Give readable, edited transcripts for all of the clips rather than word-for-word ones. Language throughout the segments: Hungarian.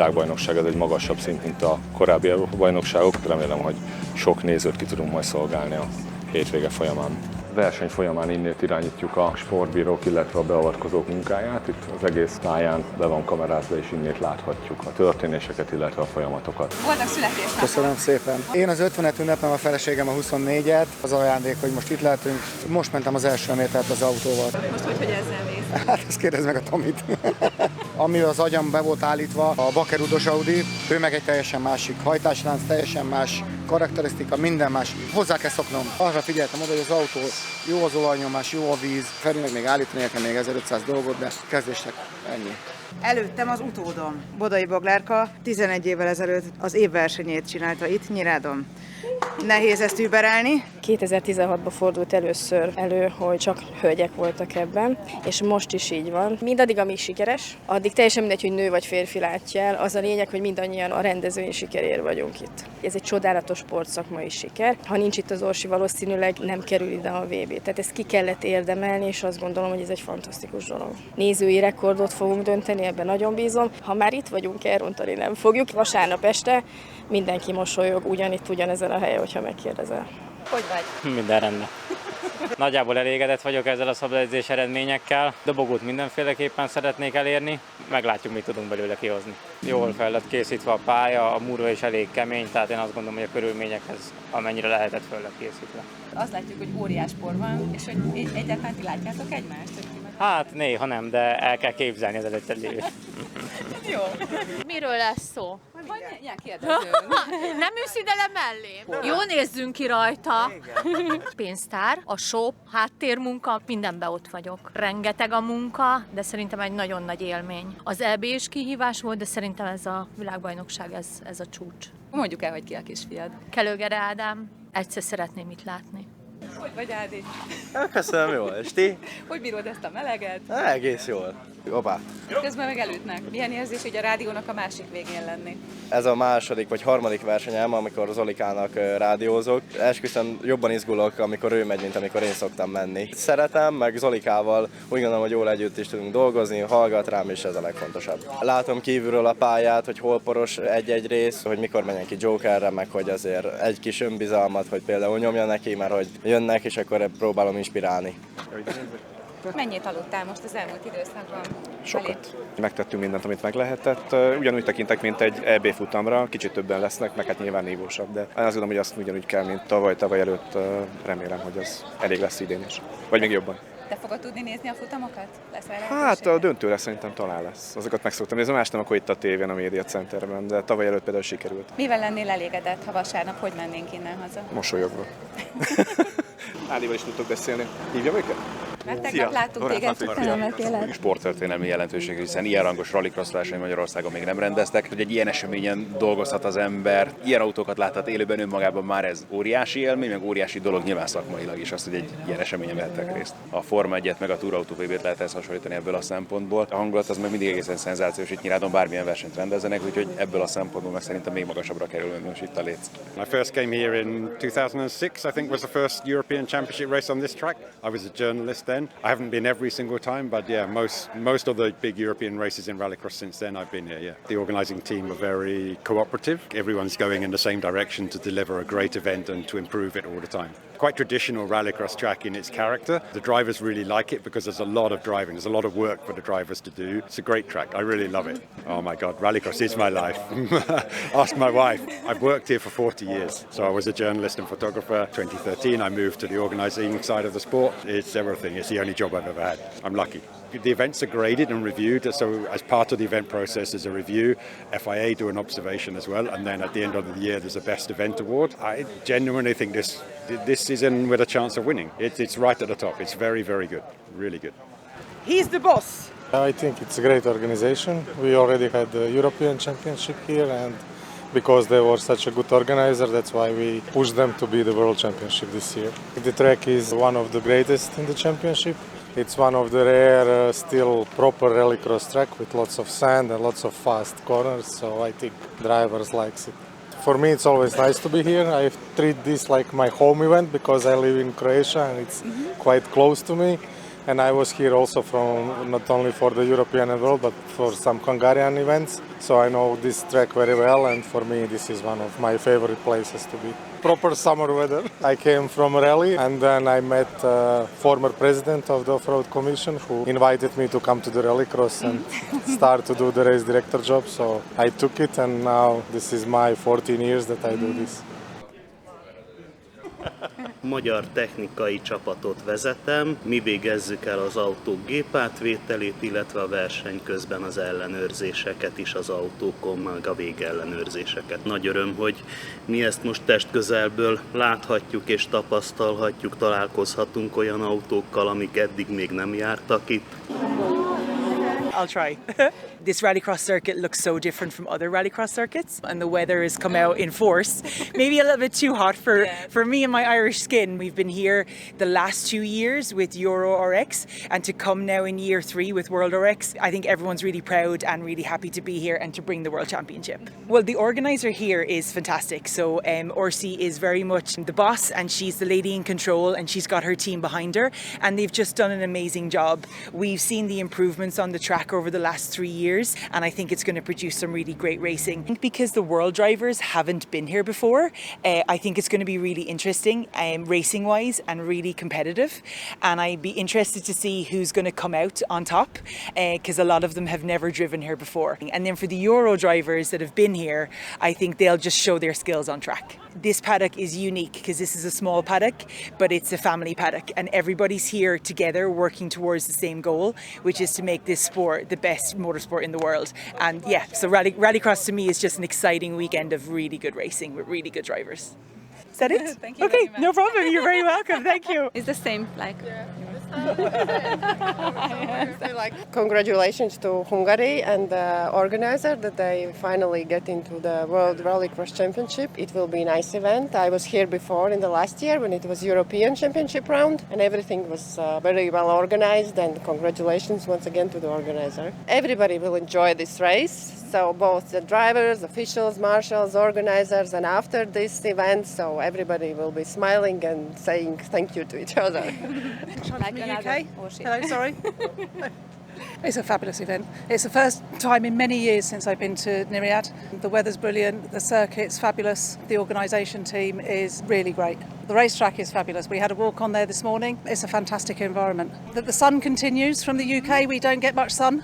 világbajnokság ez egy magasabb szint, mint a korábbi Európa-bajnokságok. Remélem, hogy sok nézőt ki tudunk majd szolgálni a hétvége folyamán. A verseny folyamán innét irányítjuk a sportbírók, illetve a beavatkozók munkáját. Itt az egész pályán be van kamerázva, és innét láthatjuk a történéseket, illetve a folyamatokat. Boldog születésnapot! Köszönöm szépen! Én az 50-et ünnepem, a feleségem a 24-et. Az ajándék, hogy most itt lehetünk. Most mentem az első métert az autóval. Most hogy ezzel mész? Hát ezt kérdezd meg a Tomit. Ami az agyam be volt állítva, a bakerudos Audi, ő meg egy teljesen másik hajtáslánc, teljesen más karakterisztika, minden más. Hozzá kell szoknom. Arra figyeltem oda, hogy az autó jó az olajnyomás, jó a víz. Ferinek még állítani nekem még 1500 dolgot, de kezdésnek ennyi. Előttem az utódom, Bodai Boglárka, 11 évvel ezelőtt az évversenyét csinálta itt, Nyirádon. Nehéz ezt überelni. 2016-ban fordult először elő, hogy csak hölgyek voltak ebben, és most is így van. Mindaddig, ami sikeres, addig teljesen mindegy, hogy nő vagy férfi látja el. Az a lényeg, hogy mindannyian a rendezvényi sikerér vagyunk itt. Ez egy csodálatos sportszakmai siker. Ha nincs itt az Orsi, valószínűleg nem kerül ide a VB. Tehát ezt ki kellett érdemelni, és azt gondolom, hogy ez egy fantasztikus dolog. Nézői rekordot fogunk dönteni, ebben nagyon bízom. Ha már itt vagyunk, elrontani nem fogjuk. Vasárnap este mindenki mosolyog ugyanezen a helyen, hogyha megkérdezel. Hogy vagy? Minden rendben. Nagyjából elégedett vagyok ezzel a szabadedzés eredményekkel. Dobogót mindenféleképpen szeretnék elérni, meglátjuk, mit tudunk belőle kihozni. Jól fel lett készítve a pálya, a múrva is elég kemény, tehát én azt gondolom, hogy a körülményekhez amennyire lehetett fel lett készítve. Azt látjuk, hogy óriás por van, és hogy egyáltalán ti látjátok egymást? Hát néha nem, de el kell képzelni az előtte lévő. Jó. Miről lesz szó? Vagy kérdezünk. Nem ülsz ide le mellé? Jó, nézzünk ki rajta. Pénztár, a shop, háttérmunka, mindenben ott vagyok. Rengeteg a munka, de szerintem egy nagyon nagy élmény. Az EB is kihívás volt, de szerintem ez a világbajnokság, ez a csúcs. Mondjuk el, hogy ki a kisfiad. Kelőgere Ádám, egyszer szeretném itt látni. Hogy vagy, Ádi? Köszönöm, jól. És ti? Hogy bírod ezt a meleget? Egész jól. Hoppá. Közben meg elütnek. Milyen érzés, hogy a rádiónak a másik végén lenni? Ez a második vagy harmadik versenyem, amikor Zolikának rádiózok. Esküszöm jobban izgulok, amikor ő megy, mint amikor én szoktam menni. Szeretem, meg Zolikával úgy gondolom, hogy jól együtt is tudunk dolgozni, hallgat rám, és ez a legfontosabb. Látom kívülről a pályát, hogy hol poros egy-egy rész, hogy mikor menjen ki Jokerre, meg hogy azért egy kis önbizalmat, hogy például nyomja neki, mert hogy jönnek, és akkor próbálom inspirálni. Mennyit aludtál most az elmúlt időszakban? Sokat. Megtettünk mindent, amit meg lehetett. Ugyanúgy tekintek, mint egy EB futamra, kicsit többen lesznek, meg hát nyilván nívósabb, de azt gondolom, hogy azt ugyanúgy kell, mint tavaly előtt. Remélem, hogy az elég lesz idén is. Vagy még jobban. Te fogod tudni nézni a futamokat? Hát a döntőre szerintem talán lesz. Azokat meg szoktam nézni, más nem, akkor itt a tévén, a Média Centerben, de tavaly előtt például sikerült. Mivel lennél elégedett, ha vasárnap hogy mennénk innen haza? Mosolyogva. Ádival is tudtok beszélni. Hívjam őket? Mert tegnap láttuk téged. Sporttörténelmi jelentőség, hiszen ilyen rangos rallycross verseny Magyarországon még nem rendeztek, hogy egy ilyen eseményen dolgozhat az ember, ilyen autókat láthat élőben, önmagában már ez óriási élmény, meg óriási dolog nyilván szakmailag is azt, hogy egy ilyen eseményen vehettek részt. A Forma 1-et meg a Túrautó VB-t lehet ezt hasonlítani ebből a szempontból. A hangulat az meg mindig egészen szenzációs, itt Nyírádon bármilyen versenyt rendezzenek, úgyhogy ebből a szempontból meg szerintem még magasabbra kerül most itt a léc. I first came here in 2006, I think was the first European Championship race on this track. I was a journalist then. I haven't been every single time, but yeah, most of the big European races in rallycross since then I've been here, yeah. The organising team are very cooperative. Everyone's going in the same direction to deliver a great event and to improve it all the time. Quite traditional rallycross track in its character. The drivers really like it because there's a lot of driving, there's a lot of work for the drivers to do. It's a great track, I really love it. Oh my God, rallycross is my life. Ask my wife. I've worked here for 40 years. So I was a journalist and photographer. 2013 I moved to the organising side of the sport. It's everything, it's the only job I've ever had. I'm lucky. The events are graded and reviewed, so as part of the event process there's a review. FIA do an observation as well, and then at the end of the year there's a Best Event Award. I genuinely think this is in with a chance of winning. It's right at the top. It's very, very good. Really good. He's the boss! I think it's a great organization. We already had the European Championship here, and because they were such a good organizer, that's why we pushed them to be the World Championship this year. The track is one of the greatest in the championship. It's one of the rare, still proper rallycross track with lots of sand and lots of fast corners, so I think drivers likes it. For me it's always nice to be here. I treat this like my home event because I live in Croatia and it's quite close to me. And I was here also from not only for the European and World, but for some Hungarian events. So I know this track very well, and for me this is one of my favorite places to be. Proper summer weather. I came from rally, and then I met former president of the Off-Road Commission who invited me to come to the Rallycross and start to do the race director job. So I took it, and now this is my 14 years that I do this. Magyar technikai csapatot vezetem, mi végezzük el az autók gépátvételét, illetve a verseny közben az ellenőrzéseket is az autókon, meg a végellenőrzéseket. Nagy öröm, hogy mi ezt most testközelből láthatjuk és tapasztalhatjuk, találkozhatunk olyan autókkal, amik eddig még nem jártak itt. I'll try. This rallycross circuit looks so different from other rallycross circuits, and the weather has come out in force. Maybe a little bit too hot for me and my Irish skin. We've been here the last 2 years with Euro RX, and to come now in year 3 with World RX, I think everyone's really proud and really happy to be here and to bring the World Championship. Well, the organizer here is fantastic. So Orsi is very much the boss, and she's the lady in control, and she's got her team behind her, and they've just done an amazing job. We've seen the improvements on the track over the last 3 years, and I think it's going to produce some really great racing. Because the world drivers haven't been here before, I think it's going to be really interesting racing wise and really competitive, and I'd be interested to see who's going to come out on top, because a lot of them have never driven here before. And then for the Euro drivers that have been here, I think they'll just show their skills on track. This paddock is unique because this is a small paddock, but it's a family paddock, and everybody's here together working towards the same goal, which is to make this sport the best motorsport in the world. And yeah, so rallycross to me is just an exciting weekend of really good racing with really good drivers. Is that it? Thank you Okay, very much. no problem. You're very welcome. Thank you. It's the same, like... Congratulations to Hungary and the organizer that they finally get into the World Rallycross Championship. It will be a nice event. I was here before in the last year when it was European Championship round, and everything was very well organized, and congratulations once again to the organizer. Everybody will enjoy this race, so both the drivers, officials, marshals, organizers, and after this event, so everybody will be smiling and saying thank you to each other. Like the another UK. Orsi. Hello, sorry. It's a fabulous event. It's the first time in many years since I've been to Nereid. The weather's brilliant, the circuit's fabulous, the organisation team is really great. The racetrack is fabulous. We had a walk on there this morning. It's a fantastic environment. That the sun continues from the UK, we don't get much sun.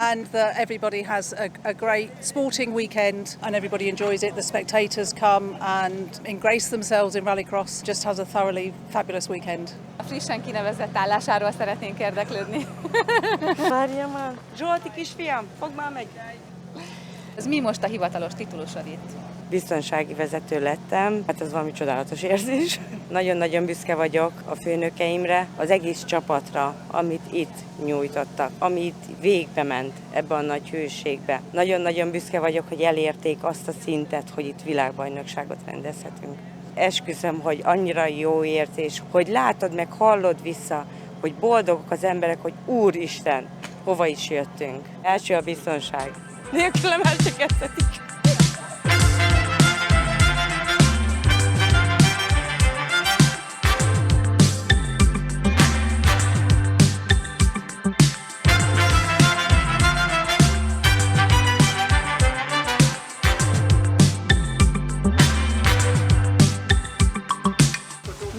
And that everybody has a great sporting weekend and everybody enjoys it. The spectators come and engrace themselves in Rallycross. Just has a thoroughly fabulous weekend. A frissen kinevezett állásáról szeretnénk érdeklődni. Várja már! Zsolti kisfiam, fogd már meg! Ez mi most a hivatalos titulusod itt? Biztonsági vezető lettem, hát ez valami csodálatos érzés. Nagyon-nagyon büszke vagyok a főnökeimre, az egész csapatra, amit itt nyújtottak, ami itt végbe ment ebbe a nagy hőségbe. Nagyon-nagyon büszke vagyok, hogy elérték azt a szintet, hogy itt világbajnokságot rendezhetünk. Esküszöm, hogy annyira jó érzés, hogy látod meg, hallod vissza, hogy boldogok az emberek, hogy Úristen, hova is jöttünk. Első a biztonság. Nélkülem el se kezdhetik.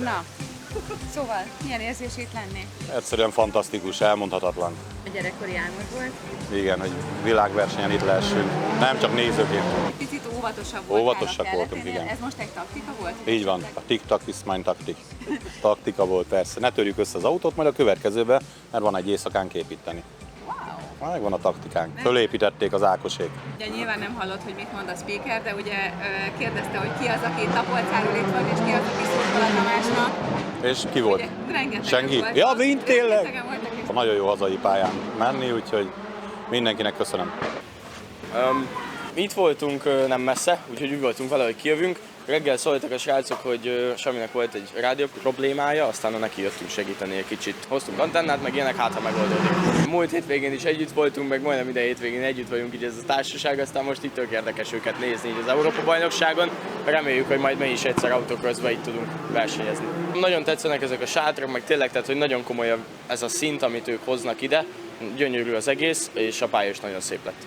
Na, szóval, milyen érzés itt lenni? Egyszerűen fantasztikus, elmondhatatlan. A gyerekkori álmod volt? Igen, hogy világversenyen itt lehessünk, nem csak nézőként. Picit óvatosabb voltál Óvatosak a voltunk, kelleténél. igen. Ez most egy taktika volt? Így van, a tik-tak is mein taktik. Taktika volt persze. Ne törjük össze az autót, majd a következőbe, mert van egy éjszakánk építeni. Wow. Megvan a taktikánk. Fölépítették az Ákosék. Ugye nyilván nem hallott, hogy mit mond a speaker, de ugye kérdezte, hogy ki az, aki Tapolcáról itt van, és ki az, aki szurkol a Tamásnak. És ki volt? Senki? Ja, mind tényleg! Nagyon jó hazai pályán menni, úgyhogy mindenkinek köszönöm. Itt voltunk nem messze, úgyhogy úgy voltunk vele, hogy kijövünk. Reggel szóltak a srácok, hogy Saminek volt egy rádió problémája, aztán neki jöttünk segíteni egy kicsit. Hoztunk antennát, meg ilyenek, hát ha megoldódik. Múlt hétvégén is együtt voltunk, meg majdnem ide hétvégén együtt vagyunk, így ez a társaság, aztán most itt tök érdekes őket nézni így az Európa-bajnokságon. Reméljük, hogy majd mi is egyszer autóközben itt tudunk versenyezni. Nagyon tetszenek ezek a sátrak, meg tényleg, tehát, hogy nagyon komoly ez a szint, amit ők hoznak ide. Gyönyörű az egész, és a pálya is nagyon szép lett.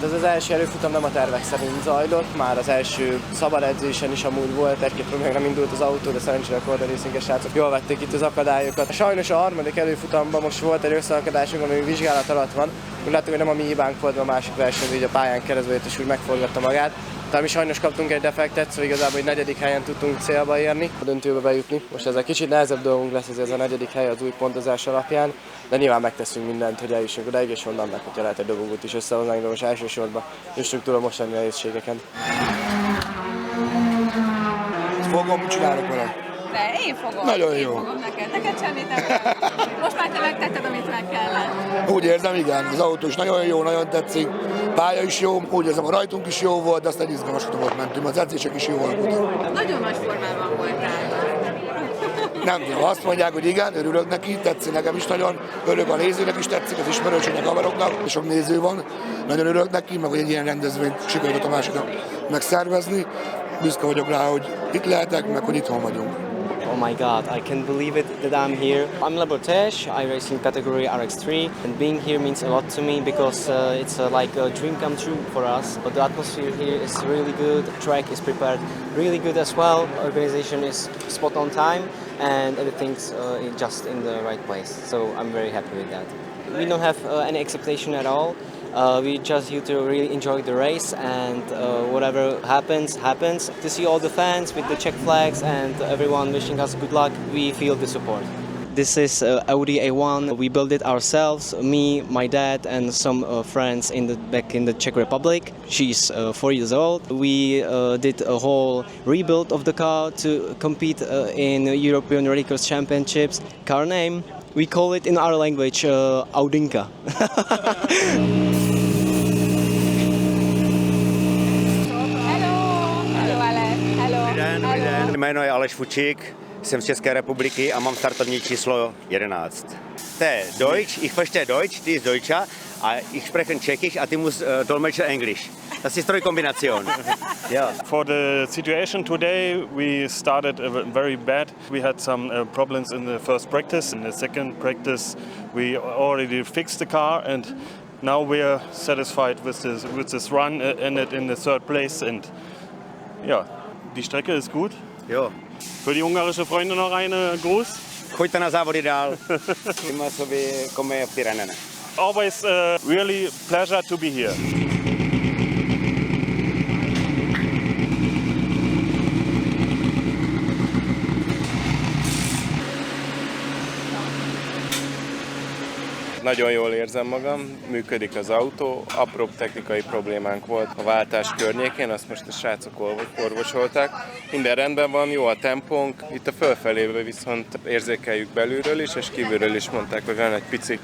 Ez az első előfutam nem a tervek szerint zajlott, már az első szabad edzésen is amúgy volt, egy-két problémára nem indult az autó, de szerencsére a Korda Racing-es srácok jól vették itt az akadályokat. Sajnos a harmadik előfutamban most volt egy összeakadásunk, ami vizsgálat alatt van. Úgy láttuk, hogy nem a mi hibánk volt, a másik versenyző, így a pályán keresztül és úgy megforgatta magát. Tehát mi sajnos kaptunk egy defektet, szóval igazából egy 4. helyen tudtunk célba érni, a döntőbe bejutni. Most ez egy kicsit nehezebb dolgunk lesz, ez a 4. hely az új pontozás alapján, de nyilván megteszünk mindent, hogy eljussunk odáig, és onnan meg, hogyha lehet egy dobogót is összehoznánk, de most elsősorban jussunk túl a mostani nehézségeken. Fogom, mit csinálok vele? De én fogom. Nagyon én jó. Fogom neked semmit nem kell. Most már te megtetted, amit meg kellett. Úgy érzem, igen, az autó is nagyon jó, nagyon tetszik, pálya is jó, úgy érzem, a rajtunk is jó volt, de aztán izgalmas volt mentünk, az edzések is jó voltak. Nagyon nagy formában voltál. Nem tudom, azt mondják, hogy igen, örülök neki, tetszik nekem is nagyon, örülök a nézőnek is tetszik, az ismerősöknek, haveroknak, sok néző van, nagyon örülök neki, meg hogy egy ilyen rendezvényt sikerült a másiknak megszervezni. Büszke vagyok rá, hogy itt lehetek, meg hogy itthon vagyunk. Oh my god, I can't believe it that I'm here. I'm Labortesh, I race in category RX3 and being here means a lot to me because it's like a dream come true for us. But the atmosphere here is really good, the track is prepared really good as well, organization is spot on time and everything's just in the right place. So I'm very happy with that. We don't have any expectation at all. We just here to really enjoy the race and whatever happens. To see all the fans with the Czech flags and everyone wishing us good luck, we feel the support. This is Audi A1. We built it ourselves, me, my dad and some friends back in the Czech Republic. She's 4 years old. We did a whole rebuild of the car to compete in European Rallycross Championships. Car name, we call it in our language Audinka. Jméno je Aleš Fučík, jsem z České republiky a mám startovní číslo 11. To je Deutsch, ich verstehe Deutsch, die ist Deutscher, a ich spreche Tschechisch a ty musst dolmetschen Englisch. Das ist Kombination. Yeah. For the situation today, we started very bad. We had some problems in the first practice. In the second practice, we already fixed the car, and now we are satisfied with this run. Ended in the third place, and ja, die Strecke ist gut. Jo. Für die ungarische Freunde noch einen Gruß. Choďte na závody dál. Immer so wie komme auf die Rennen. Always really pleasure to be here. Nagyon jól érzem magam, működik az autó, apróbb technikai problémánk volt a váltás környékén, azt most a srácok orvosolták. Minden rendben van, jó a tempónk, itt a fölfelébe viszont érzékeljük belülről is, és kívülről is mondták, hogy van egy pici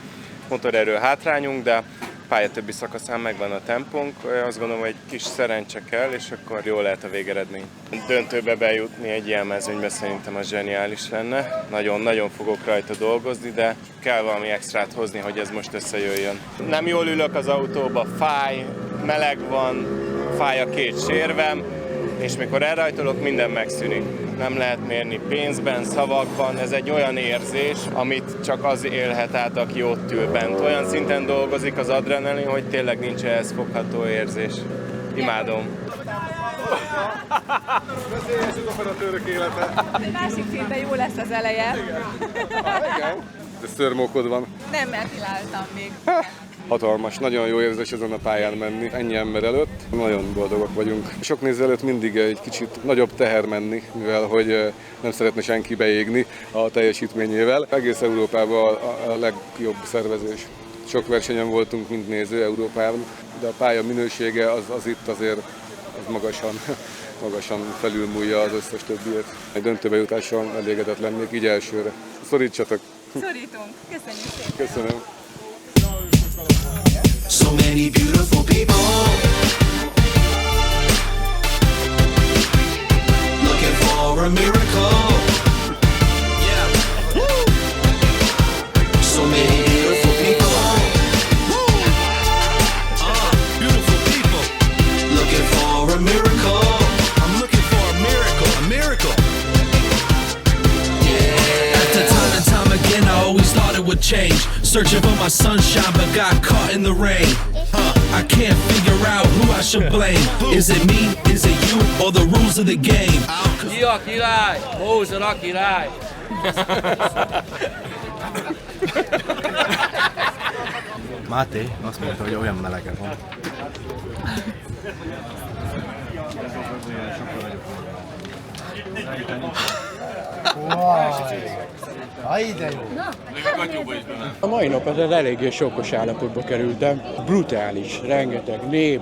motorerő hátrányunk, de pálya többi szakaszán megvan a tempónk, azt gondolom, hogy egy kis szerencse kell, és akkor jó lehet a végeredmény. Döntőbe bejutni egy ilyen mezőnybe szerintem az zseniális lenne. Nagyon-nagyon fogok rajta dolgozni, de kell valami extrát hozni, hogy ez most összejöjjön. Nem jól ülök az autóba, fáj, meleg van, fáj a két sérvem, és mikor elrajtolok, minden megszűnik. Nem lehet mérni pénzben, szavakban, ez egy olyan érzés, amit csak az élhet át, aki ott ül bent. Olyan szinten dolgozik az adrenalin, hogy tényleg nincs ehhez fogható érzés. Imádom. Veszélyes az operatőrök élete. Egy másik filmben jó lesz az eleje. Igen. De szörmókod van. Nem, mert kiláltam még. Hatalmas, nagyon jó érzés ezen a pályán menni, ennyi ember előtt. Nagyon boldogak vagyunk. Sok néző előtt mindig egy kicsit nagyobb teher menni, mivel hogy nem szeretne senki beégni a teljesítményével. Egész Európában a legjobb szervezés. Sok versenyen voltunk, mint néző Európában, de a pálya minősége az itt azért az magasan felülmúlja az összes többiért. Egy döntőbe jutással elégedett lennék, így elsőre. Szorítsatok! Szorítunk! Köszönjük szépen! Köszönöm! So many beautiful people. a miracle. Yeah. Woo. So many beautiful people. Woo. Beautiful people. Looking for a miracle. I'm looking for a miracle. A miracle. Yeah. After time and time again, I always thought it would change. Searching for my sunshine, but got caught in the rain. I can't figure out who I should blame. Is it me, is it you, or the rules of the game? Ki a király? Mózon a király! Máté azt mondta, hogy olyan melege van. A mai nap az eléggé sokkos állapotba kerültem. Brutális, rengeteg nép.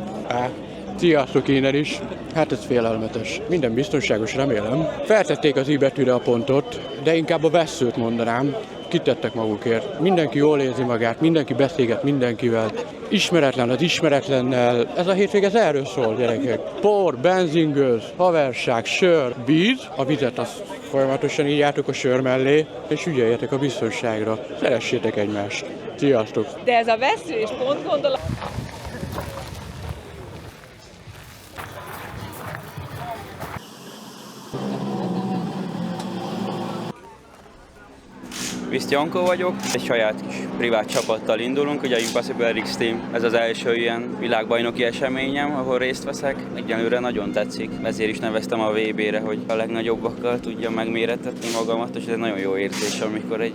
Sziasztok innen is. Hát ez félelmetes. Minden biztonságos, remélem. Feltették az I betűre a pontot, de inkább a vesszőt mondanám. Kitettek magukért. Mindenki jól érzi magát, mindenki beszélget mindenkivel. Ismeretlen az ismeretlennel. Ez a hétvég ez erről szól, gyerekek. Por, benzingőz, haverság, sör, víz. A vizet azt folyamatosan írjátok a sör mellé, és ügyeljetek a biztonságra. Szeressétek egymást. Sziasztok! De ez a vesző és pont gondolat... Visztyankó vagyok, egy saját kis privát csapattal indulunk, ugye a Impossible Rix Team. Ez az első ilyen világbajnoki eseményem, ahol részt veszek. Egyelőre nagyon tetszik, ezért is neveztem a VB-re, hogy a legnagyobbakkal tudjam megmérettetni magamat, és ez egy nagyon jó érzés, amikor egy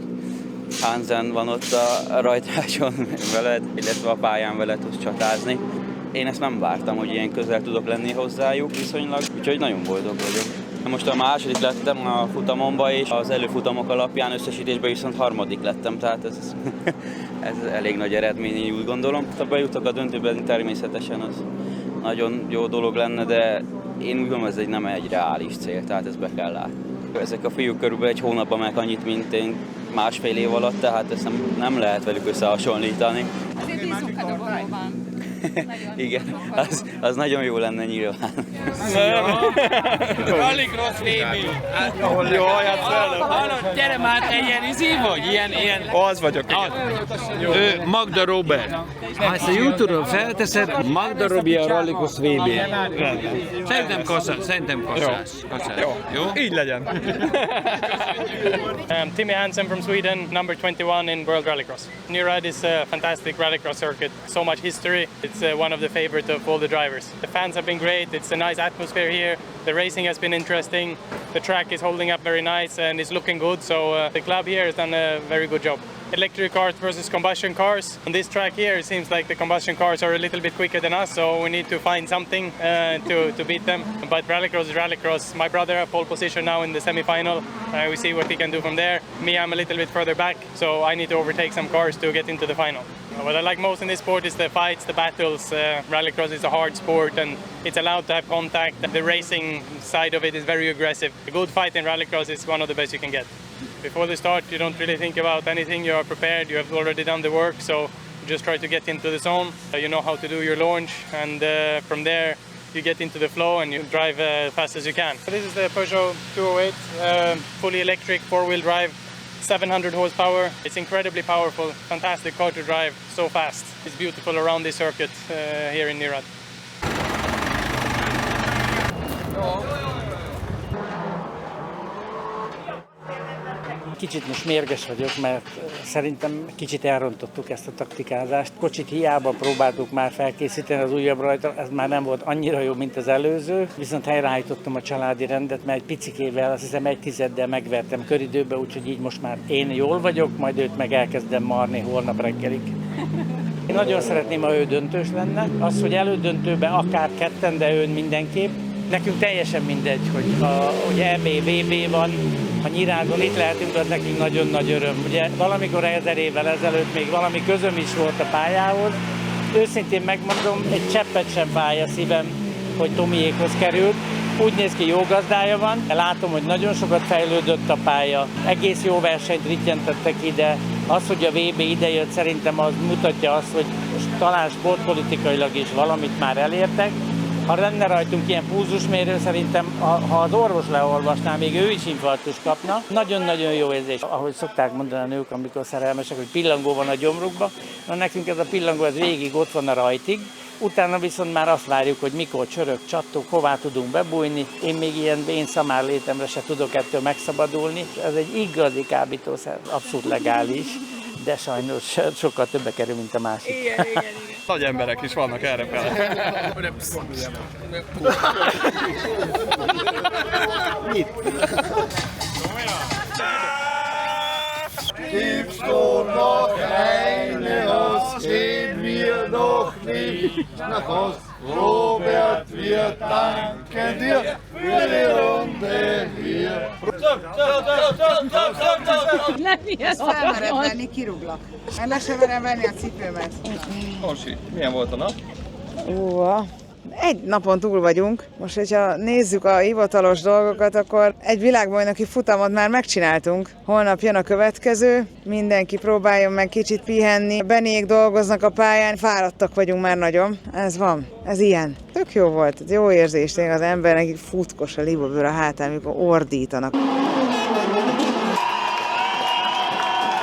Hansen van ott a rajtráson veled, illetve a pályán veled tudsz csatázni. Én ezt nem vártam, hogy ilyen közel tudok lenni hozzájuk viszonylag, úgyhogy nagyon boldog vagyok. Most a második lettem a futamomba, és az előfutamok alapján összesítésben viszont harmadik lettem, tehát ez elég nagy eredmény, én úgy gondolom. Ha bejutok a döntőben, természetesen az nagyon jó dolog lenne, de én úgy gondolom, ez nem egy reális cél, tehát ezt be kell látni. Ezek a fiúk körülbelül egy hónapban meg annyit, mint én másfél év alatt, tehát ezt nem lehet velük összehasonlítani. Azért bízunk a dobogóban. Igen, az nagyon jó lenne nyilván. Rallycross VB! Jó, hát hallod, gyere már, te ilyen izé vagy? Ilyen... Az vagyok, igen. Magda Robert. Ha ezt a YouTube-ról felteszed, Magda Robi a Rallycross VB. Szerintem kasszás. Jó, így legyen. Timmy Hansen from Sweden, number 21 in World Rallycross. Nürburgring is a fantastic rallycross circuit, so much history. It's one of the favorites of all the drivers. The fans have been great, it's a nice atmosphere here, the racing has been interesting, the track is holding up very nice and it's looking good, so the club here has done a very good job. Electric cars versus combustion cars. On this track here, it seems like the combustion cars are a little bit quicker than us, so we need to find something to beat them. But rallycross is rallycross. My brother has pole position now in the semi-final. We see what he can do from there. Me, I'm a little bit further back, so I need to overtake some cars to get into the final. What I like most in this sport is the fights, the battles. Rallycross is a hard sport and it's allowed to have contact. The racing side of it is very aggressive. A good fight in rallycross is one of the best you can get. Before the start, you don't really think about anything. You are prepared. You have already done the work, so you just try to get into the zone. You know how to do your launch, and from there you get into the flow and you drive as fast as you can. This is the Peugeot 208, fully electric, four-wheel drive, 700 horsepower. It's incredibly powerful, fantastic car to drive, so fast. It's beautiful around this circuit here in Nürburgring. Kicsit most mérges vagyok, mert szerintem kicsit elrontottuk ezt a taktikázást. Kocsit hiába próbáltuk már felkészíteni az újabb rajta, ez már nem volt annyira jó, mint az előző. Viszont helyreállítottam a családi rendet, mert egy picikével, azt hiszem 1/10 megvertem köridőbe, úgyhogy így most már én jól vagyok, majd őt meg elkezdem marni holnap reggelig. Én nagyon szeretném, ha ő döntős lenne. Az, hogy elődöntőben akár ketten, de ő mindenképp. Nekünk teljesen mindegy, hogy EB, VB van, ha Nyírádon itt lehetünk, az nekünk nagyon nagy öröm. Ugye valamikor 1000 évvel ezelőtt még valami közöm is volt a pályához. Őszintén megmondom, egy cseppet sem fáj a szívem, hogy Tomiékhoz került. Úgy néz ki, jó gazdája van, látom, hogy nagyon sokat fejlődött a pálya, egész jó versenyt rittyentettek ide. Az, hogy a VB idejött, szerintem az mutatja azt, hogy talán sportpolitikailag is valamit már elértek. Ha lenne rajtunk ilyen pulzusmérő, szerintem ha az orvos leolvasná, még ő is infarktus kapna. Nagyon-nagyon jó érzés, ahogy szokták mondani a nők, amikor szerelmesek, hogy pillangó van a gyomrukban. Na nekünk ez a pillangó ez végig ott van a rajtig. Utána viszont már azt várjuk, hogy mikor csörög, csattog, hová tudunk bebújni. Én még ilyen én szamár létemre se tudok ettől megszabadulni. Ez egy igazi kábítószer, abszolút legális, de sajnos sokkal többe kerül, mint a másik. Igen. Nagy emberek is vannak errefele. Gibst du noch eine, das gehen wir noch nicht nach Haus. Robert, wir danken dir für die Runde hier. Ezt felmered venni, kirúglak. Mert le sem merem venni a cipőmet. Orsi, milyen volt a nap? Egy napon túl vagyunk. Most, hogyha nézzük a hivatalos dolgokat, akkor egy világbajnoki futamot már megcsináltunk. Holnap jön a következő, mindenki próbáljon meg kicsit pihenni. Benék dolgoznak a pályán, fáradtak vagyunk már nagyon. Ez van, ez ilyen. Tök jó volt, ez jó érzés, tényleg az embernek futkos a libabőr a hátán, amikor ordítanak.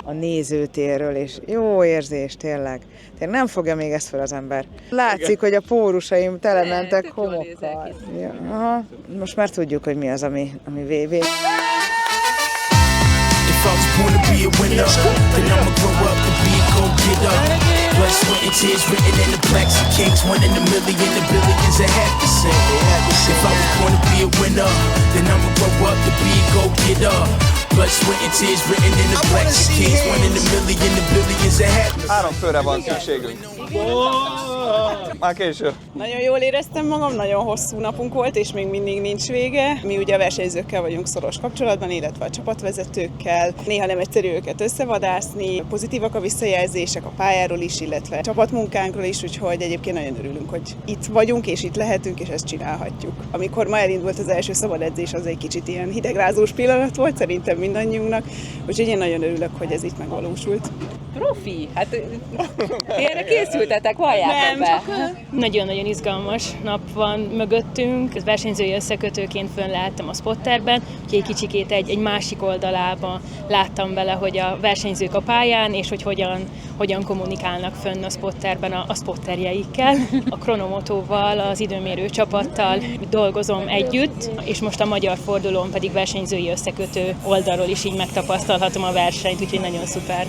A nézőtérről, és jó érzés tényleg. Tényleg nem fogja még ezt fel az ember. Látszik, hogy a pórusaim telementek homokkal. Ja, aha. Most már tudjuk, hogy mi az, ami VB. If I was born to be a winner, then I'ma grow up to be a go-getter. Blood, sweat, and tears written in the blacks and kings. 1 in a million, the billions I have to say. If I was born to be a winner, then I'ma grow up to be a go-getter. Blood, sweat, and tears written in the blacks and kings. 1 in a million, the billions I have to say. 3 főre van szükségünk. Már késő. Nagyon jól éreztem magam, nagyon hosszú napunk volt, és még mindig nincs vége. Mi ugye a versenyzőkkel vagyunk szoros kapcsolatban, illetve a csapatvezetőkkel. Néha nem egyszerű őket összevadászni, pozitívak a visszajelzések a pályáról is, illetve a csapatmunkánkról is, úgyhogy egyébként nagyon örülünk, hogy itt vagyunk, és itt lehetünk, és ezt csinálhatjuk. Amikor ma elindult az első szabad edzés, az egy kicsit ilyen hidegrázós pillanat volt szerintem mindannyiunknak, úgyhogy én nagyon örülök, hogy ez itt megvalósult. Profi, hát erre készültetek, valljátok be. Nagyon-nagyon izgalmas nap van mögöttünk. Az versenyzői összekötőként fönn láttam a spotterben, úgyhogy egy kicsikét egy másik oldalában láttam vele, hogy a versenyzők a pályán, és hogy hogyan kommunikálnak fönn a spotterben a spotterjeikkel. A Kronomotóval, az időmérő csapattal dolgozom együtt, és most a magyar fordulón pedig versenyzői összekötő oldalról is így megtapasztalhatom a versenyt, úgyhogy nagyon szuper.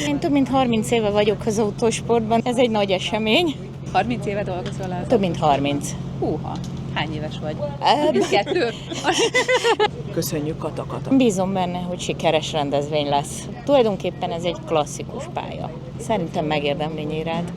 Én több mint 30 éve vagyok az autósportban, ez egy nagy esemény. 30 éve dolgozol el? Több mint 30. Húha, hány éves vagy? 2. Köszönjük, Kata. Bízom benne, hogy sikeres rendezvény lesz. Tulajdonképpen ez egy klasszikus pálya. Szerintem megérdemli Nyírád.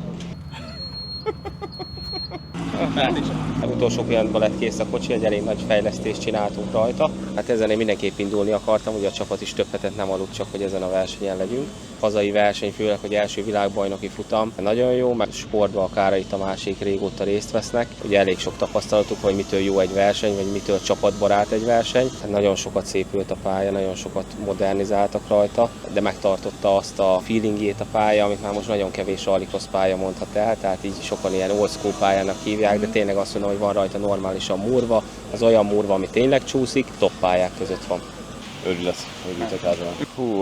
Az utolsó pillanatban lett kész a kocsi, egy elég nagy fejlesztést csináltunk rajta. Hát ezen én mindenképp indulni akartam, ugye a csapat is több hetet nem aludt, csak hogy ezen a versenyen legyünk. Hazai verseny, főleg, hogy első világbajnoki futam. Nagyon jó, mert sportban akár itt a másik régóta részt vesznek. Ugye elég sok tapasztalatuk, hogy mitől jó egy verseny, vagy mitől csapatbarát egy verseny. Hát nagyon sokat szépült a pálya, nagyon sokat modernizáltak rajta, de megtartotta azt a feelingjét a pálya, amit már most nagyon kevés rallycross pálya mondhat el, tehát így sokan ilyen old school pályának hívják, de tényleg azt mondom, hogy van rajta normálisan murva, az olyan murva, ami tényleg csúszik, top pályák között van. Örültek általán.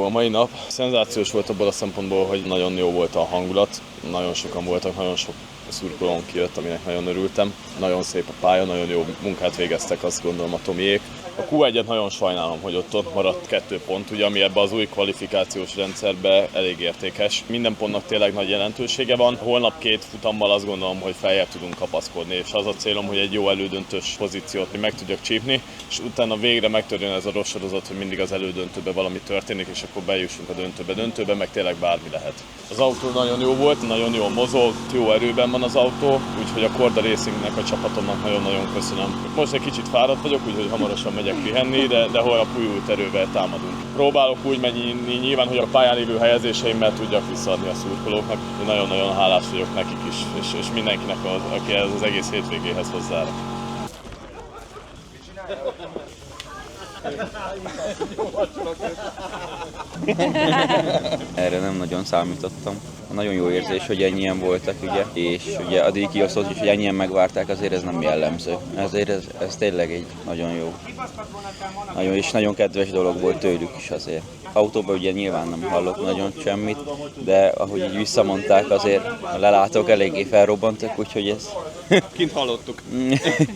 A mai nap szenzációs volt abból a szempontból, hogy nagyon jó volt a hangulat, nagyon sokan voltak, nagyon sok szurkolón kijött, aminek nagyon örültem. Nagyon szép a pálya, nagyon jó munkát végeztek, azt gondolom a Tomiék. A Q1-et nagyon sajnálom, hogy ott maradt 2 pont, ugye ami ebbe az új kvalifikációs rendszerbe elég értékes. Minden pontnak tényleg nagy jelentősége van. Holnap 2 futammal azt gondolom, hogy feljebb tudunk kapaszkodni, és az a célom, hogy egy jó elődöntős pozíciót meg tudjak csípni, és utána végre megtörjön ez a rossz sorozat, hogy mindig az elődöntőben valami történik, és akkor bejussunk a döntőbe, meg tényleg bármi lehet. Az autó nagyon jó volt, nagyon jól mozog, jó erőben van az autó, úgyhogy a Korda Racingnek, a csapatomnak nagyon-nagyon köszönöm. Most egy kicsit fáradt vagyok, úgyhogy hamarosan megyek pihenni, de holnap újult erővel támadunk. Próbálok úgy menni nyilván, hogy a pályán lévő helyezéseimmel tudjak visszaadni a szurkolóknak. Én nagyon-nagyon hálás vagyok nekik is, és mindenkinek, aki ez az egész hétvégéhez hozzárak. Erre nem nagyon számítottam. Nagyon jó érzés, hogy ennyien voltak, ugye, és ugye a díjkiosztót is, hogy ennyien megvárták, azért ez nem jellemző. Ezért ez tényleg egy nagyon jó, és nagyon kedves dolog volt tőlük is azért. Autóban ugye nyilván nem hallok nagyon semmit, de ahogy így visszamondták, azért a lelátók eléggé felrobbantak, úgyhogy ez... Kint hallottuk.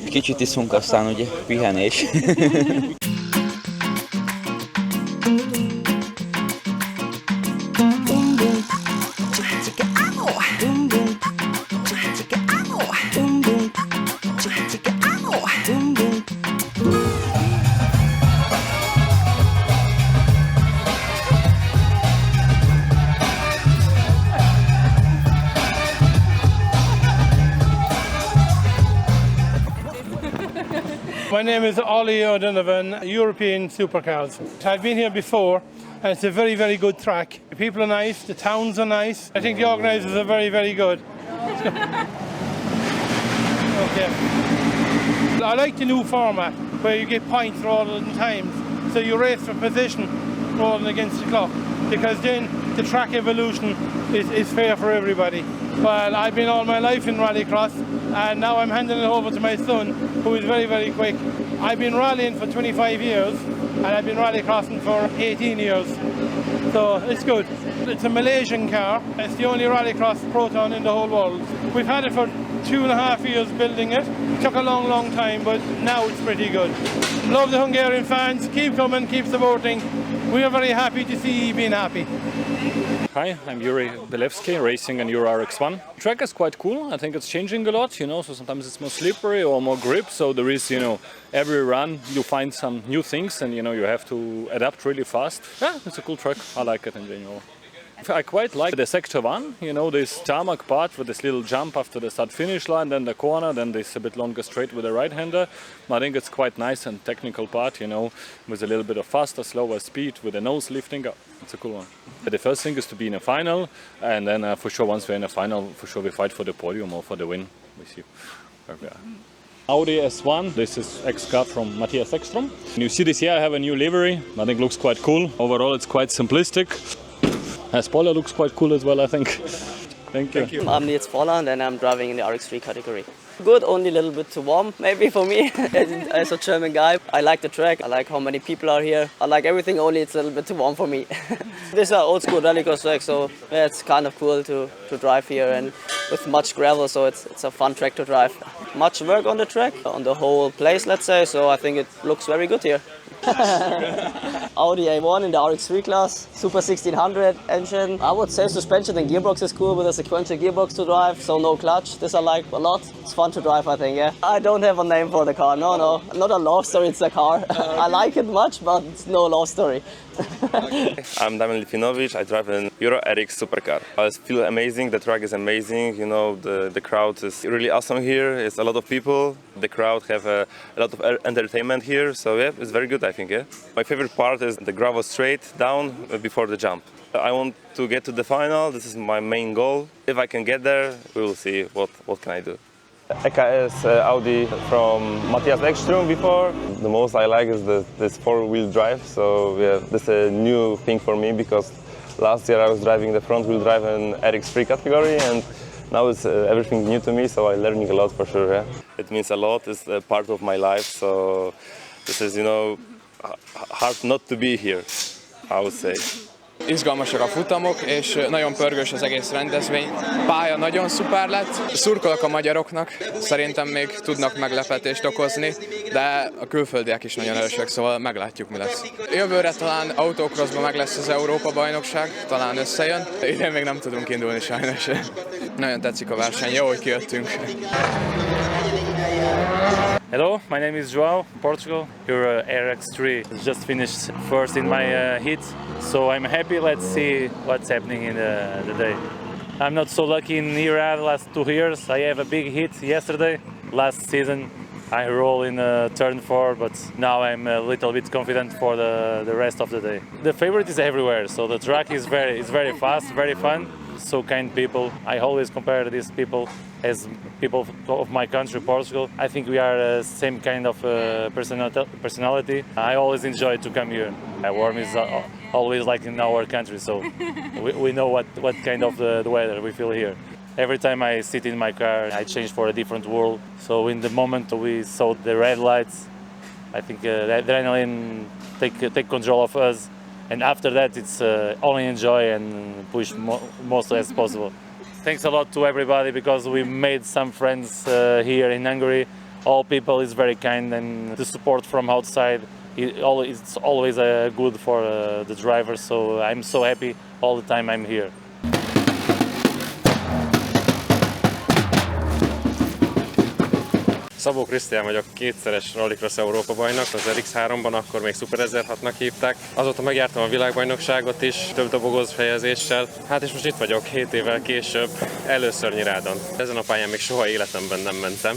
Kicsit iszunk, aztán ugye pihenés. My name is Ollie O'Donovan, European Supercars. I've been here before and it's a very, very good track. The people are nice, the towns are nice. I think the organisers are very, very good. Okay. I like the new format where you get points rather than times. So you race for position rather than against the clock, because then the track evolution is fair for everybody. Well, I've been all my life in rallycross and now I'm handing it over to my son, who is very, very quick. I've been rallying for 25 years and I've been rallycrossing for 18 years. So it's good. It's a Malaysian car. It's the only rallycross Proton in the whole world. We've had it for 2.5 years building it. It took a long, long time, but now it's pretty good. Love the Hungarian fans. Keep coming, keep supporting. We are very happy to see you being happy. Hi, I'm Yuri Belevsky, racing an Euro RX-1. The track is quite cool. I think it's changing a lot, you know, so sometimes it's more slippery or more grip. So there is, you know, every run you find some new things and, you know, you have to adapt really fast. Yeah, it's a cool track. I like it in general. I quite like the Sector 1, you know, this tarmac part with this little jump after the start-finish line, then the corner, then this a bit longer straight with the right-hander. I think it's quite nice and technical part, you know, with a little bit of faster, slower speed, with the nose lifting up. It's a cool one. The first thing is to be in a final, and then for sure once we're in a final, for sure we fight for the podium or for the win. We see where we are. Audi S1, this is X-Car from Matthias Ekstrom. You see this here, I have a new livery. I think it looks quite cool. Overall it's quite simplistic. Spoiler looks quite cool as well, I think. Thank you. I'm Nils Volland and I'm driving in the RX3 category. Good, only a little bit too warm, maybe for me, as a German guy. I like the track, I like how many people are here. I like everything, only it's a little bit too warm for me. This is an old school rallycross track, so yeah, it's kind of cool to drive here, and with much gravel, so it's a fun track to drive. Much work on the track, on the whole place, let's say, so I think it looks very good here. Audi A1 in the RX3 class, Super 1600 engine. I would say suspension and gearbox is cool with a sequential gearbox to drive, so no clutch. This I like a lot. It's fun to drive, I think, yeah. I don't have a name for the car, no. Not a love story, it's a car. I like it much, but it's no love story. I'm Damian Litvinovich, I drive an Euro RX supercar. I feel amazing, the track is amazing, you know, the crowd is really awesome here, it's a lot of people, the crowd have a lot of entertainment here, so yeah, it's very good, I think, yeah. My favorite part is the gravel straight down before the jump. I want to get to the final, this is my main goal. If I can get there, we will see what can I do. EKS Audi from Matthias Ekstrom before. The most I like is this four-wheel drive, so yeah, this is a new thing for me because last year I was driving the front-wheel drive in RX3 category, and now it's everything new to me, so I'm learning a lot for sure. Yeah. It means a lot, it's a part of my life, so this is, you know, hard not to be here, I would say. Izgalmasak a futamok, és nagyon pörgős az egész rendezvény. A pálya nagyon szuper lett. Szurkolok a magyaroknak, szerintem még tudnak meglepetést okozni, de a külföldiek is nagyon erősek, szóval meglátjuk, mi lesz. Jövőre talán autócrossban meg lesz az Európa-bajnokság, talán összejön. Idén még nem tudunk indulni sajnos. Nagyon tetszik a verseny, jó, hogy kijöttünk. Hello, my name is João, Portugal. Euro RX3 just finished first in my heat, so I'm happy. Let's see what's happening in the day. I'm not so lucky in Irad the last 2 years. I have a big hit yesterday. Last season I roll in turn 4, but now I'm a little bit confident for the rest of the day. The favorite is everywhere, so the track is very fast, very fun. so kind people. I always compare these people as people of my country, Portugal. I think we are same kind of personality. I always enjoy to come here. Warm is always like in our country, so we know what kind of the weather we feel here. Every time I sit in my car, I change for a different world. So in the moment we saw the red lights, I think the adrenaline take control of us. And after that, it's only enjoy and push most as possible. Thanks a lot to everybody because we made some friends here in Hungary. All people is very kind, and the support from outside it's always good for the drivers. So I'm so happy all the time I'm here. Szabó Krisztián vagyok, kétszeres Rallycross Európa bajnok, az RX3-ban, akkor még Super 1006-nak hívták. Azóta megjártam a világbajnokságot is, több dobogoz fejezéssel. Hát és most itt vagyok 7 évvel később, először Nyirádon. Ezen a pályán még soha életemben nem mentem.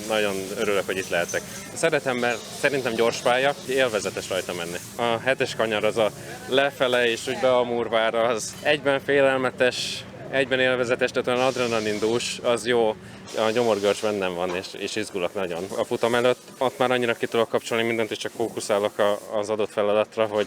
Nagyon örülök, hogy itt lehetek. Szeretem, mert szerintem gyors pálya, élvezetes rajta menni. A 7-es kanyar az a lefele és úgy be a Murvára, az egyben félelmetes, egyben élvezetes, tehát olyan adrenalinindús, az jó. A nyomorgörcs bennem van, és izgulok nagyon. A futam előtt ott már annyira ki tudok kapcsolni mindent, és csak fókuszálok az adott feladatra, hogy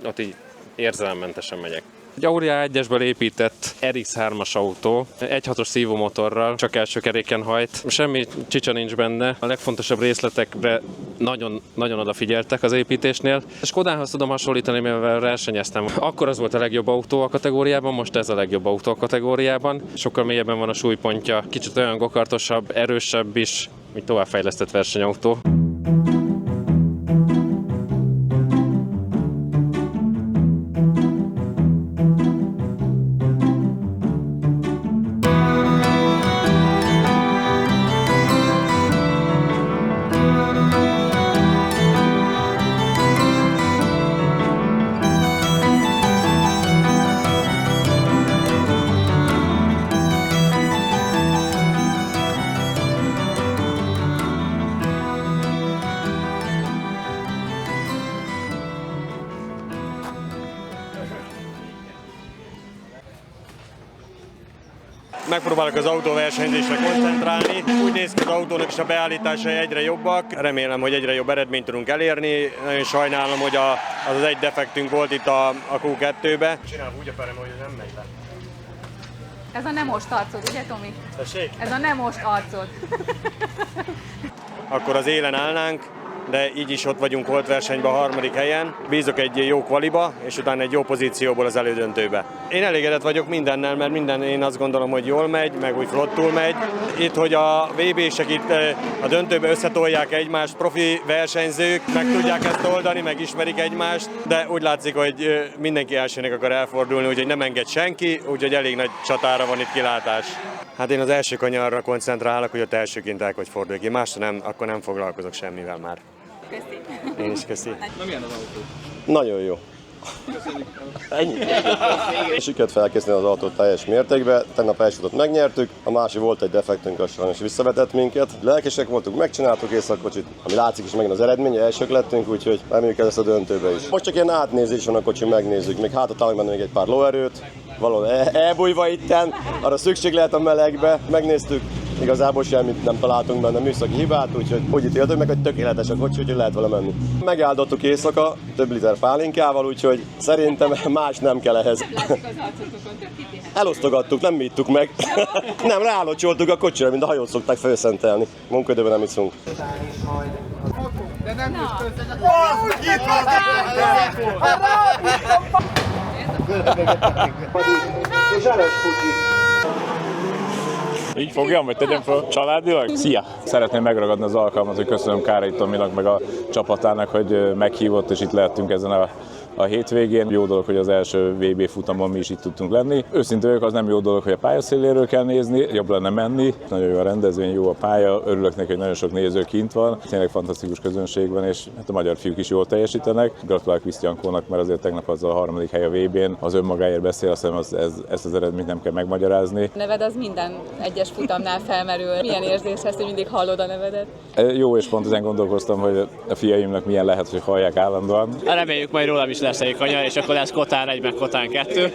ott így érzelemmentesen megyek. Egy Auria 1-esből épített RX3-as autó, 1.6-os szívómotorral, csak első keréken hajt. Semmi csicsa nincs benne, a legfontosabb részletekre nagyon odafigyeltek az építésnél. A Skodához tudom hasonlítani, mivel versenyeztem. Akkor az volt a legjobb autó a kategóriában, most ez a legjobb autó a kategóriában. Sokkal mélyebben van a súlypontja, kicsit olyan gokartosabb, erősebb is, mint továbbfejlesztett versenyautó. Megpróbálok az autóversenyzésre koncentrálni. Úgy néz ki, az autónak is a beállításai egyre jobbak. Remélem, hogy egyre jobb eredményt tudunk elérni. Nagyon sajnálom, hogy az egy defektünk volt itt a Q2-be. Csinálom úgy a perem, hogy nem megy le. Ez a nem most arcod, ugye Tomi? Tessék? Ez a nem most arcod. Akkor az élen állnánk, de így is ott vagyunk holtversenyben a 3. helyen. Bízok egy jó kvaliba, és utána egy jó pozícióból az elődöntőbe. Én elégedett vagyok mindennel, mert minden én azt gondolom, hogy jól megy, meg úgy flottul megy. Itt, hogy a VB-sek itt a döntőbe összetolják egymást, profi versenyzők, meg tudják ezt oldani, meg ismerik egymást, de úgy látszik, hogy mindenki elsőnek akar elfordulni, úgyhogy nem enged senki, úgyhogy elég nagy csatára van itt kilátás. Hát én az első kanyarra koncentrálok, hogy ott elsőként el, hogy forduljak ki, másra nem, akkor nem foglalkozok semmivel már. Köszi. Én is köszi. Na milyen az autó? Nagyon jó. Köszönjük. Ennyi. Sikerült felkészíteni az autót teljes mértékben, tegnap elsőt megnyertük, a másik volt egy defektünk, az sajnos visszavetett minket. Lelkesek voltunk, megcsináltuk Észak-kocsit, ami látszik is megint az eredmény, elsők lettünk, úgyhogy reméljük ezt a döntőbe is. Most csak ilyen átnézés van a kocsin, megnézzük, még hátra találunk benne még egy pár lóerőt, valahol elbújva itten, arra szükség lehet a melegbe, megnéztük. Igazából semmit nem találtunk benne műszaki hibát, úgyhogy úgy ítéltük meg, hogy tökéletes a kocsi, úgyhogy lehet vele menni. Megáldottuk éjszaka, több liter pálinkával, úgyhogy szerintem más nem kell ehhez. Elosztogattuk, nem ittuk meg. Nem, rálocsoltuk a kocsira, mint a hajót szokták felszentelni. Munkaidőben nem iszunk. De nem Így fogjam, vagy tegyem fel családilag? Szia! Szeretném megragadni az alkalmat, hogy köszönöm Kárai Tominak meg a csapatának, hogy meghívott, és itt lehettünk ezen a hétvégén. Jó dolog, hogy az első VB futamon mi is itt tudtunk lenni. Őszintén vagyok, az nem jó dolog, hogy a pályaszéléről kell nézni, jobb lenne menni. Nagyon jó a rendezvény, jó a pálya, örülök neki, hogy nagyon sok néző kint van. Tényleg fantasztikus közönség van, és hát a magyar fiúk is jól teljesítenek. Gratulálok Krisztiánkónak, mert azért tegnap az a 3. hely a VB-n, az önmagáért beszél, azt hiszem ezt az eredményt nem kell megmagyarázni. Neved az minden egyes futamnál felmerül. Milyen érzés ez, hogy mindig hallod a nevedet? Jó, és pont ezen gondolkoztam, hogy a fiaimnak milyen lehet, hogy hallják állandóan. Reméljük majd rólam is lesz egy kanyar, és akkor lesz Kotán 1 meg Kotán 2.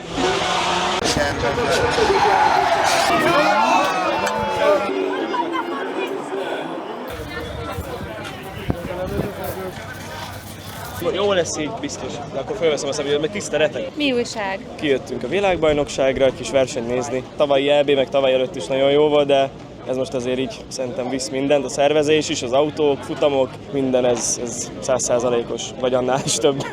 Jó lesz így, biztos. De akkor felveszem a személyet, mert tiszta retek. Mi újság? Kijöttünk a világbajnokságra, egy kis versenyt nézni. Tavalyi EB, meg tavaly előtt is nagyon jó volt, de ez most azért így szerintem visz mindent. A szervezés is, az autók, futamok, minden ez 100%-os, vagy annál is több.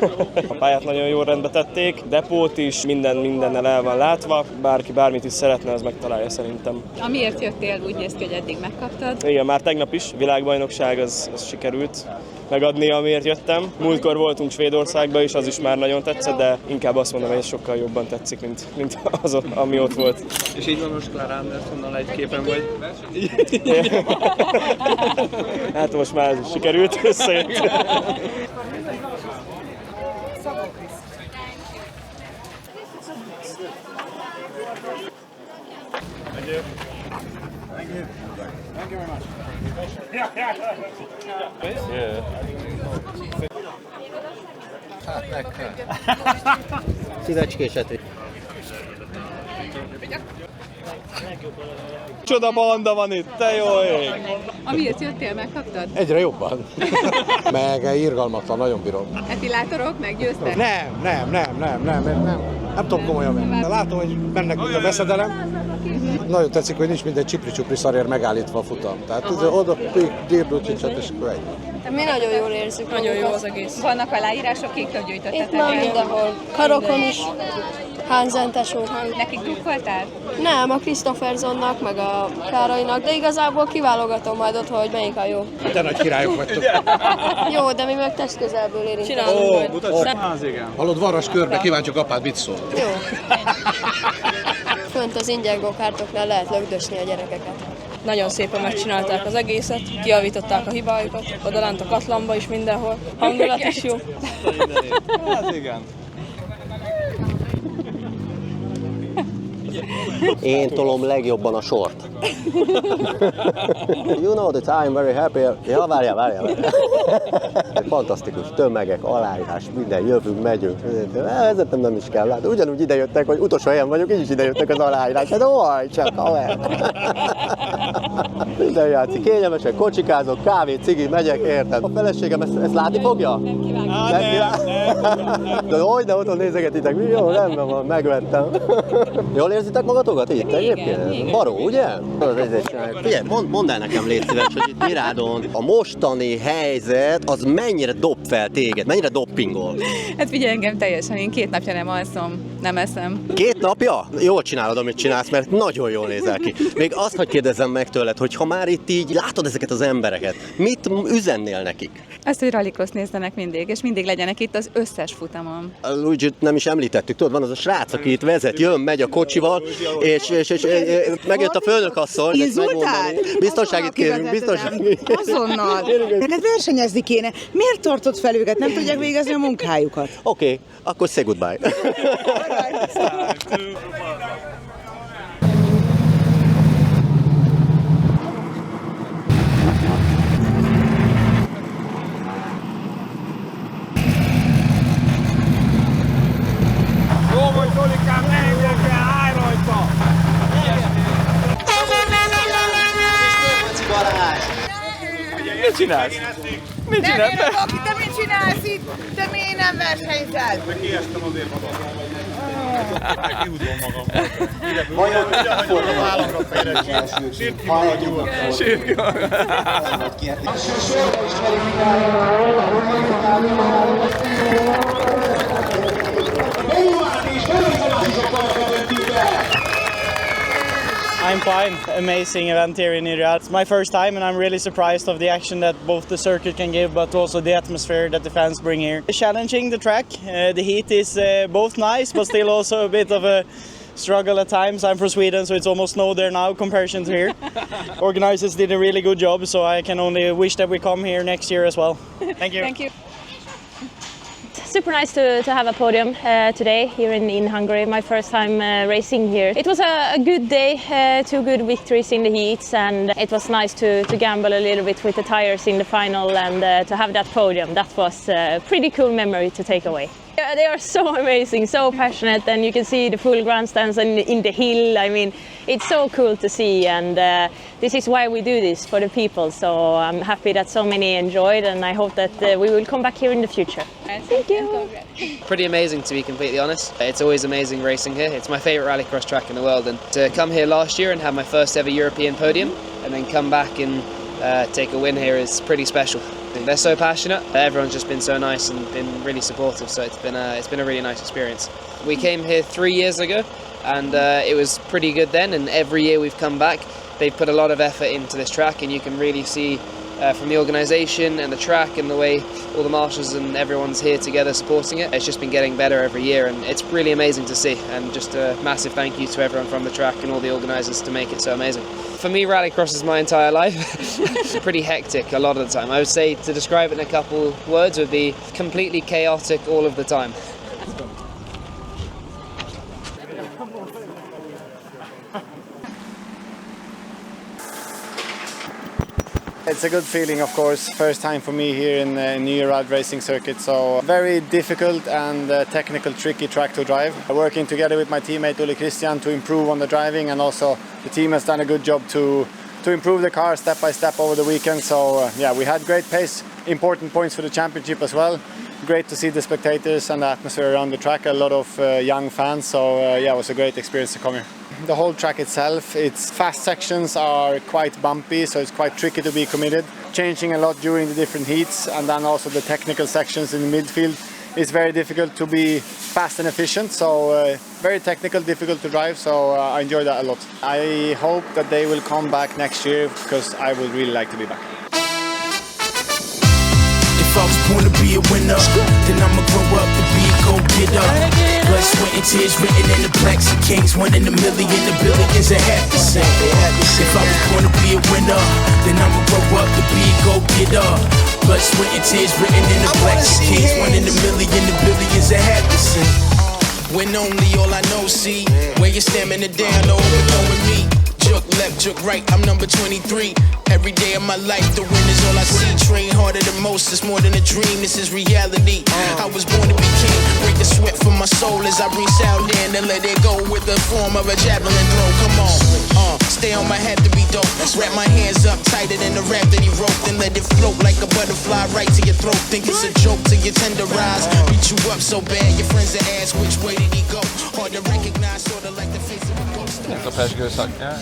A pályát nagyon jól rendbe tették, depót is, mindennel el van látva. Bárki bármit is szeretne, az megtalálja szerintem. Amiért jöttél, úgy néz ki, hogy eddig megkaptad. Igen, már tegnap is világbajnokság, az sikerült megadni, amiért jöttem. Múltkor voltunk Svédországban is, az is már nagyon tetszett, de inkább azt mondom, hogy ez sokkal jobban tetszik, mint az, ami ott volt. És így van most Clara Andersonnal egy képen vagy? Hát most már ez is sikerült, összejött. Thank you very much. Szívecskéseti. Csoda banda van itt, te jó ég! Amiért jöttél, megkaptad? Egyre jobban. Meg irgalmatlan, nagyon bírom. Epilátorok meggyőztek? Nem tudom komolyan menni. De látom, hogy mennek mint a veszedelem. Nagyon tetszik, hogy nincs minden csipri-csupri szarért megállítva a futam. Tehát oda dírdulcsicset és akkor egy. Mi nagyon jól érzük. Nagyon jó az egész. Vannak aláírások, kiktől gyűjtöttetek? Itt már mindenhol. Karokon is. Hansen tesó. Nekik drukkoltál? Nem, a Christophersonnak, meg a Kárainak, de igazából kiválogatom majd ott, hogy melyik a jó. Te nagy királyok vagytok. Jó, de mi meg testközelből érintünk. Csinálunk majd. Hallod, Varras körbe, kíváncsiak apád mit szól. Jó. Fönt az ingyen go-kártoknál lehet lögdösni a gyerekeket. Nagyon szépen megcsinálták az egészet, kijavították a hibájukat, odalent a Katlanba is mindenhol. Hangulat is jó. Hát igen. Én tolom legjobban a sort. You know that I'm very happy. Ja, várjál. Fantasztikus tömegek, aláírás, minden, jövünk, megyünk. Vezetem nem is kell látni. Ugyanúgy idejöttek, hogy utolsó helyen vagyok, így is idejöttek az aláírás. Hát oly, csak haver. Minden játszik, kényelmesen kocsikázok, kávé, cigi, megyek, érted? A feleségem ezt látni fogja? Nem kívánja. De hogy, de otthon nézegetitek, mi jó, rendben van, megvettem. Jól érzitek magatokat itt egyébként? Baró, ugye? Figyelj, mondd el nekem, légy szíves, hogy itt Mirádon a mostani helyzet az mennyire dob fel téged, mennyire doppingol? Hát figyelj, engem teljesen, én 2 napja nem alszom, nem eszem. 2 napja? Jól csinálod, amit csinálsz, mert nagyon jól nézel ki. Még azt, hogy kérdezzem meg tőled, hogy ha már itt így látod ezeket az embereket, mit üzennél nekik? Azt, hogy rallycross nézzenek mindig, és mindig legyenek itt az összes futamon. Luigi-t nem is említettük, tudod, van az a srác, aki itt vezet, jön, megy a kocsival, és megjött a főnökasszony. Inzultált? Biztonságit kérünk, biztonságit. Azonnal. Neked versenyezni kéne. Miért tartod fel őket? Nem tudják végezni a munkájukat? Oké, akkor say goodbye. Jó vagy, Zolikám, ne engedj el, állj rajta! Mit csinálsz? Mit csinálsz? Te mit csinálsz itt? Te miért nem versenyzel? Kiestem azért magam. Kihúzom magam. Vajon a vállamra fejlett. Sírt ki magad jól. Sírt ki magad. I'm fine. Amazing event here in Iriad. It's my first time and I'm really surprised of the action that both the circuit can give but also the atmosphere that the fans bring here. It's challenging the track. The heat is both nice but still also a bit of a struggle at times. I'm from Sweden, so it's almost snow there now compared to here. Organizers did a really good job, so I can only wish that we come here next year as well. Thank you. Thank you. Super nice to have a podium today here in Hungary. My first time racing here. It was a good day, 2 good victories in the heats, and it was nice to gamble a little bit with the tires in the final and to have that podium. That was a pretty cool memory to take away. they are so amazing, so passionate, and you can see the full grandstands and in the hill. I mean, it's so cool to see, and this is why we do this, for the people. So I'm happy that so many enjoyed, and I hope that we will come back here in the future. Thank you. Pretty amazing, to be completely honest. It's always amazing racing here. It's my favourite rallycross track in the world, and to come here last year and have my first ever European podium and then come back and take a win here is pretty special. They're so passionate. Everyone's just been so nice and been really supportive, so it's been a really nice experience. We came here 3 years ago, and it was pretty good then, and every year we've come back. They've put a lot of effort into this track, and you can really see from the organisation and the track and the way all the marshals and everyone's here together supporting it. It's just been getting better every year, and it's really amazing to see, and just a massive thank you to everyone from the track and all the organisers to make it so amazing. For me, rallycross is my entire life. It's pretty hectic a lot of the time. I would say, to describe it in a couple words, would be completely chaotic all of the time. It's a good feeling, of course. First time for me here in the New Rad racing circuit, so very difficult and technical, tricky track to drive. Working together with my teammate Ole Christian to improve on the driving, and also the team has done a good job to improve the car step by step over the weekend. So yeah, we had great pace, important points for the championship as well. Great to see the spectators and the atmosphere around the track, a lot of young fans, so yeah, it was a great experience to come here. The whole track itself, its fast sections are quite bumpy, so it's quite tricky to be committed. Changing a lot during the different heats, and then also the technical sections in the midfield. It's very difficult to be fast and efficient, so very technical, difficult to drive, so I enjoy that a lot. I hope that they will come back next year, because I would really like to be back. If I was born to be a winner, then I'ma grow up to be a go-getter. Blood, sweat, and tears written in the plaques of kings. 1 in a million, the billions I have to say. If I was born to be a winner, then I'ma grow up to be a go-getter. Blood, sweat, and tears written in the plaques of kings. 1 in a million, the billions I have to say. When only all I know see, where you're stamina down, overthrowing me. Joke left, joke right, I'm number 23. Every day of my life, the win is all I see. Train harder than most, it's more than a dream, this is reality. I was born to be king, break the sweat from my soul as I bring sound in and let it go with the form of a javelin throw. Come on, stay on my head to be dope. Wrap my hands up tighter than the rap that he wrote, then let it float like a butterfly right to your throat. Think it's a joke till you tenderize, beat you up so bad your friends that ask which way did he go. Hard to recognize, sorta like the face of a ghost. Ez a pezsgőszak, ja?